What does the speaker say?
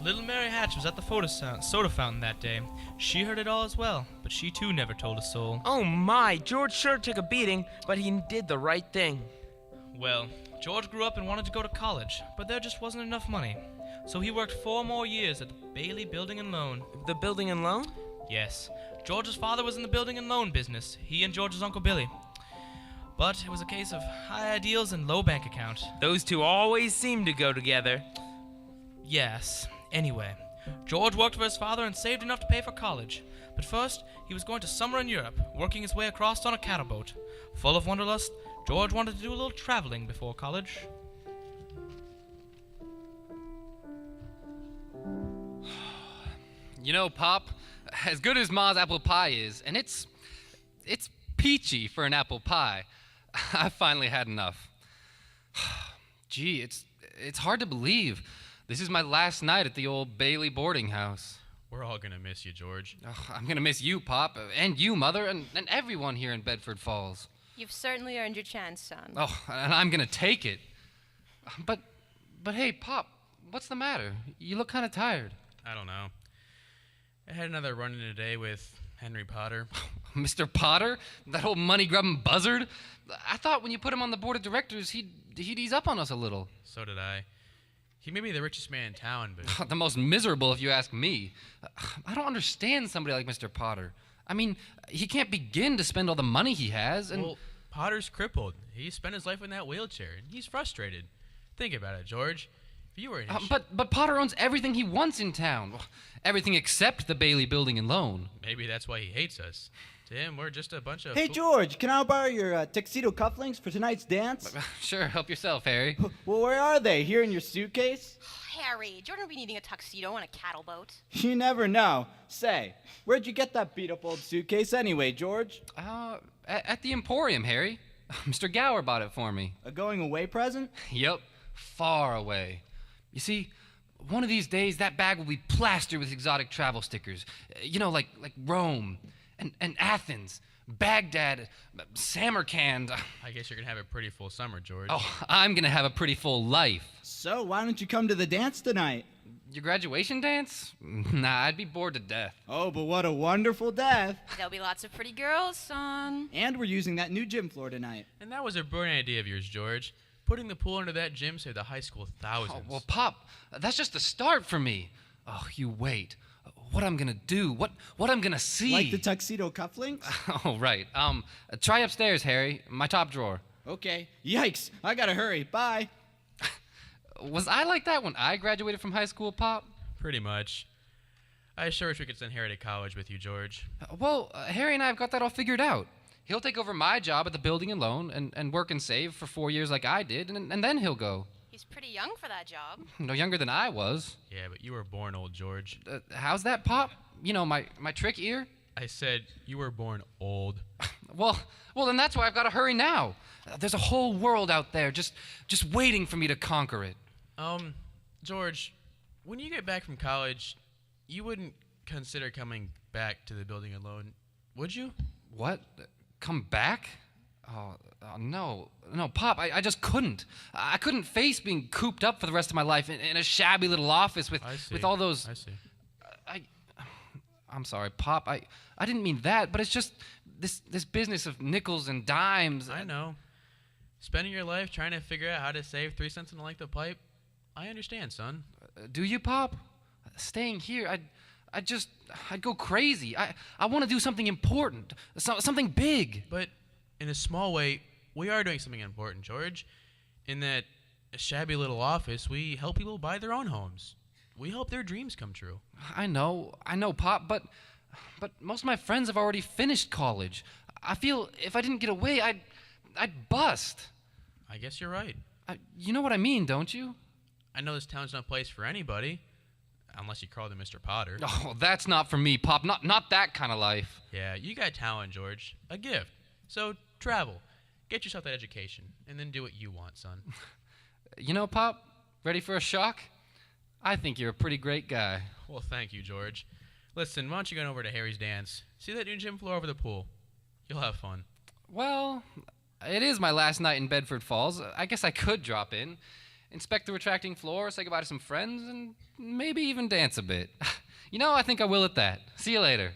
Little Mary Hatch was at the soda fountain that day. She heard it all as well, but she too never told a soul. Oh my, George sure took a beating, but he did the right thing. Well, George grew up and wanted to go to college, but there just wasn't enough money. So he worked 4 more years at the Bailey Building and Loan. The building and loan? Yes, George's father was in the building and loan business, he and George's Uncle Billy. But it was a case of high ideals and low bank account. Those two always seem to go together. Yes. Anyway, George worked for his father and saved enough to pay for college. But first, he was going to summer in Europe, working his way across on a cattle boat. Full of wanderlust, George wanted to do a little traveling before college. You know, Pop, as good as Ma's apple pie is, and it's peachy for an apple pie, I finally had enough. Gee, it's hard to believe. This is my last night at the old Bailey boarding house. We're all gonna miss you, George. I'm gonna miss you, Pop, and you, Mother, and everyone here in Bedford Falls. You've certainly earned your chance, son. Oh, and I'm gonna take it. But hey, Pop, what's the matter? You look kind of tired. I don't know. I had another run-in today with Henry Potter. Mr. Potter? That old money-grubbing buzzard? I thought when you put him on the board of directors, he'd ease up on us a little. So did I. He may be the richest man in town, but... The most miserable, if you ask me. I don't understand somebody like Mr. Potter. I mean, he can't begin to spend all the money he has, and... Well, Potter's crippled. He spent his life in that wheelchair, and he's frustrated. Think about it, George. If you were in his but Potter owns everything he wants in town. Everything except the Bailey Building and Loan. Maybe that's why he hates us. To him, we're just a bunch of... Hey, George, can I borrow your tuxedo cufflinks for tonight's dance? Sure, help yourself, Harry. Well, where are they? Here in your suitcase? Harry, Jordan will be needing a tuxedo on a cattle boat. You never know. Say, where'd you get that beat-up old suitcase anyway, George? At the Emporium, Harry. Mr. Gower bought it for me. A going-away present? Yep, far away. You see, one of these days, that bag will be plastered with exotic travel stickers. You know, like Rome and Athens, Baghdad, Samarkand. I guess you're going to have a pretty full summer, George. Oh, I'm going to have a pretty full life. So, why don't you come to the dance tonight? Your graduation dance? Nah, I'd be bored to death. Oh, but what a wonderful death. There'll be lots of pretty girls, son. And we're using that new gym floor tonight. And that was a brilliant idea of yours, George. Putting the pool into that gym saved the high school thousands. Oh, well, Pop, that's just the start for me. Oh, you wait. What I'm gonna do, what I'm gonna see. Like the tuxedo cufflinks? Oh, right. Try upstairs, Harry. My top drawer. Okay. Yikes, I gotta hurry. Bye. Was I like that when I graduated from high school, Pop? Pretty much. I sure wish we could send Harry to college with you, George. Well, Harry and I have got that all figured out. He'll take over my job at the building and loan and work and save for 4 years like I did, and then he'll go. He's pretty young for that job. No younger than I was. Yeah, but you were born old, George. How's that, Pop? You know, my trick ear? I said you were born old. Well, then that's why I've got to hurry now. There's a whole world out there just waiting for me to conquer it. George, when you get back from college, you wouldn't consider coming back to the building and loan, would you? What? Come back? Oh, no, Pop, I just couldn't. I couldn't face being cooped up for the rest of my life in a shabby little office with all those... I see. I'm sorry, Pop. I didn't mean that, but it's just this business of nickels and dimes. I know. Spending your life trying to figure out how to save 3 cents in a length of pipe, I understand, son. Do you, Pop? Staying here, I'd go crazy. I want to do something important, something big. But in a small way, we are doing something important, George. In that shabby little office, we help people buy their own homes. We help their dreams come true. I know, Pop, but most of my friends have already finished college. I feel if I didn't get away, I'd bust. I guess you're right. You know what I mean, don't you? I know this town's no place for anybody, unless you call them Mr. Potter. Oh, that's not for me, Pop. Not that kind of life. Yeah, you got talent, George. A gift. So travel. Get yourself that education, and then do what you want, son. You know, Pop, ready for a shock? I think you're a pretty great guy. Well, thank you, George. Listen, why don't you go over to Harry's dance? See that new gym floor over the pool? You'll have fun. Well, it is my last night in Bedford Falls. I guess I could drop in. inspect the retracting floor, say goodbye to some friends, and maybe even dance a bit. You know, I think I will at that. See you later.